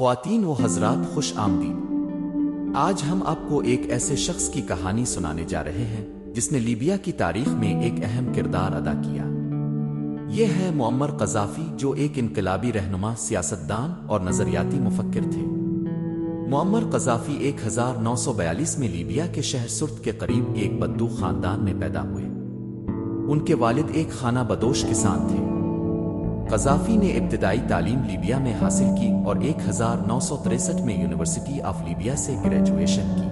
خواتین و حضرات خوش آمدید۔ آج ہم آپ کو ایک ایسے شخص کی کہانی سنانے جا رہے ہیں جس نے لیبیا کی تاریخ میں ایک اہم کردار ادا کیا۔ یہ ہے معمر قذافی، جو ایک انقلابی رہنما، سیاستدان اور نظریاتی مفکر تھے۔ معمر قذافی 1942 میں لیبیا کے شہر سرت کے قریب ایک بدو خاندان میں پیدا ہوئے۔ ان کے والد ایک خانہ بدوش کسان تھے۔ قذافی نے ابتدائی تعلیم لیبیا میں حاصل کی اور 1963 میں یونیورسٹی آف لیبیا سے گریجویشن کی۔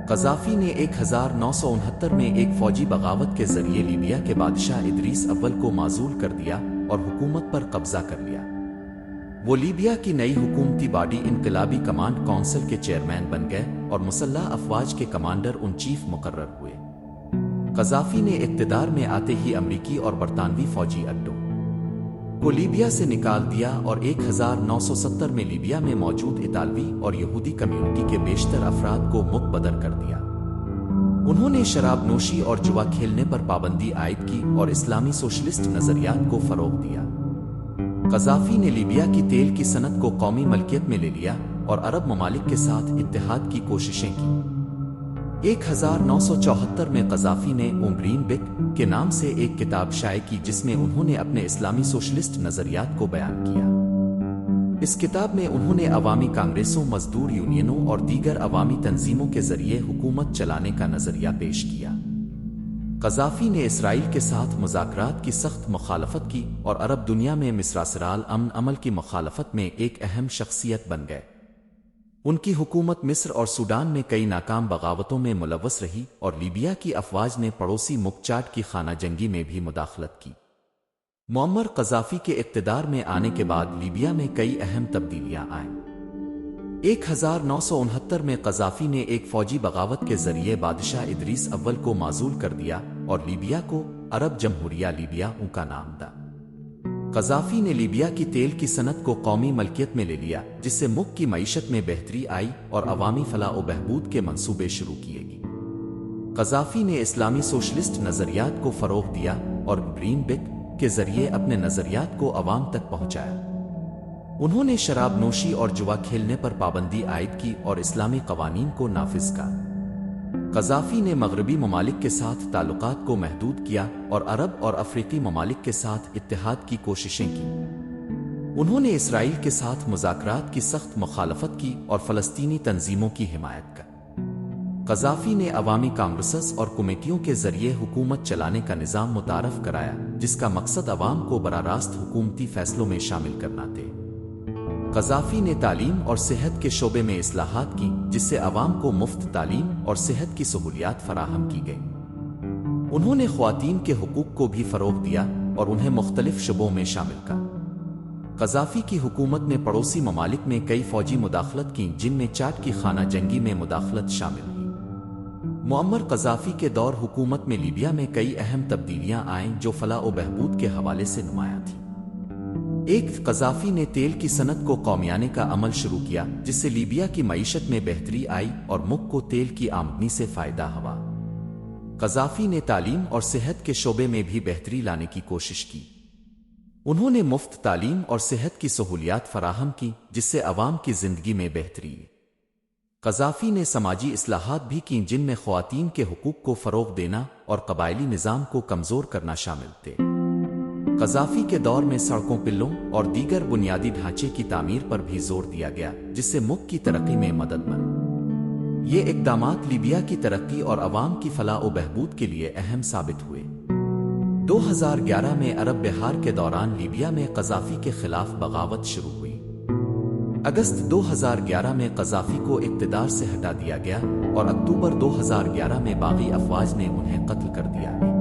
قذافی نے 1969 میں ایک فوجی بغاوت کے ذریعے لیبیا کے بادشاہ ادریس اول کو معزول کر دیا اور حکومت پر قبضہ کر لیا۔ وہ لیبیا کی نئی حکومتی باڈی انقلابی کمانڈ کونسل کے چیئرمین بن گئے اور مسلح افواج کے کمانڈر ان چیف مقرر ہوئے۔ قذافی نے اقتدار میں آتے ہی امریکی اور برطانوی فوجی اڈوں کو لیبیا سے نکال دیا اور 1970 میں لیبیا میں موجود اطالوی اور یہودی کمیونٹی کے بیشتر افراد کو مقبدر کر دیا۔ انہوں نے شراب نوشی اور جوا کھیلنے پر پابندی عائد کی اور اسلامی سوشلسٹ نظریات کو فروغ دیا۔ قذافی نے لیبیا کی تیل کی صنعت کو قومی ملکیت میں لے لیا اور عرب ممالک کے ساتھ اتحاد کی کوششیں کی۔ 1974 میں قذافی نے اومبرین بک کے نام سے ایک کتاب شائع کی جس میں انہوں نے اپنے اسلامی سوشلسٹ نظریات کو بیان کیا۔ اس کتاب میں انہوں نے عوامی کانگریسوں، مزدور یونینوں اور دیگر عوامی تنظیموں کے ذریعے حکومت چلانے کا نظریہ پیش کیا۔ قذافی نے اسرائیل کے ساتھ مذاکرات کی سخت مخالفت کی اور عرب دنیا میں مصراسرال امن عمل کی مخالفت میں ایک اہم شخصیت بن گئے۔ ان کی حکومت مصر اور سوڈان میں کئی ناکام بغاوتوں میں ملوث رہی اور لیبیا کی افواج نے پڑوسی ملک چاڈ کی خانہ جنگی میں بھی مداخلت کی۔ معمر قذافی کے اقتدار میں آنے کے بعد لیبیا میں کئی اہم تبدیلیاں آئیں۔ 1969 میں قذافی نے ایک فوجی بغاوت کے ذریعے بادشاہ ادریس اول کو معزول کر دیا اور لیبیا کو عرب جمہوریہ لیبیا ان کا نام دا۔ قذافی نے لیبیا کی تیل کی صنعت کو قومی ملکیت میں لے لیا، جس سے ملک کی معیشت میں بہتری آئی اور عوامی فلاح و بہبود کے منصوبے شروع کیے گئے۔ قذافی نے اسلامی سوشلسٹ نظریات کو فروغ دیا اور اومبرین بک کے ذریعے اپنے نظریات کو عوام تک پہنچایا۔ انہوں نے شراب نوشی اور جوا کھیلنے پر پابندی عائد کی اور اسلامی قوانین کو نافذ کیا۔ قذافی نے مغربی ممالک کے ساتھ تعلقات کو محدود کیا اور عرب اور افریقی ممالک کے ساتھ اتحاد کی کوششیں کی۔ انہوں نے اسرائیل کے ساتھ مذاکرات کی سخت مخالفت کی اور فلسطینی تنظیموں کی حمایت کی۔ قذافی نے عوامی کانگریسز اور کمیٹیوں کے ذریعے حکومت چلانے کا نظام متعارف کرایا، جس کا مقصد عوام کو براہ راست حکومتی فیصلوں میں شامل کرنا تھا۔ قذافی نے تعلیم اور صحت کے شعبے میں اصلاحات کی، جس سے عوام کو مفت تعلیم اور صحت کی سہولیات فراہم کی گئی۔ انہوں نے خواتین کے حقوق کو بھی فروغ دیا اور انہیں مختلف شعبوں میں شامل کیا۔ قذافی کی حکومت نے پڑوسی ممالک میں کئی فوجی مداخلت کی، جن میں چاڈ کی خانہ جنگی میں مداخلت شامل ہوئی۔ معمر قذافی کے دور حکومت میں لیبیا میں کئی اہم تبدیلیاں آئیں جو فلاح و بہبود کے حوالے سے نمایاں تھیں۔ قذافی نے تیل کی صنعت کو قومیانے کا عمل شروع کیا، جس سے لیبیا کی معیشت میں بہتری آئی اور ملک کو تیل کی آمدنی سے فائدہ ہوا۔ قذافی نے تعلیم اور صحت کے شعبے میں بھی بہتری لانے کی کوشش کی۔ انہوں نے مفت تعلیم اور صحت کی سہولیات فراہم کی، جس سے عوام کی زندگی میں بہتری آئی۔ قذافی نے سماجی اصلاحات بھی کی، جن میں خواتین کے حقوق کو فروغ دینا اور قبائلی نظام کو کمزور کرنا شامل تھے۔ قذافی کے دور میں سڑکوں، پلوں اور دیگر بنیادی ڈھانچے کی تعمیر پر بھی زور دیا گیا، جس سے ملک کی ترقی میں مدد ملی۔ یہ اقدامات لیبیا کی ترقی اور عوام کی فلاح و بہبود کے لیے اہم ثابت ہوئے۔ 2011 میں عرب بہار کے دوران لیبیا میں قذافی کے خلاف بغاوت شروع ہوئی۔ اگست 2011 میں قذافی کو اقتدار سے ہٹا دیا گیا اور اکتوبر 2011 میں باغی افواج نے انہیں قتل کر دیا۔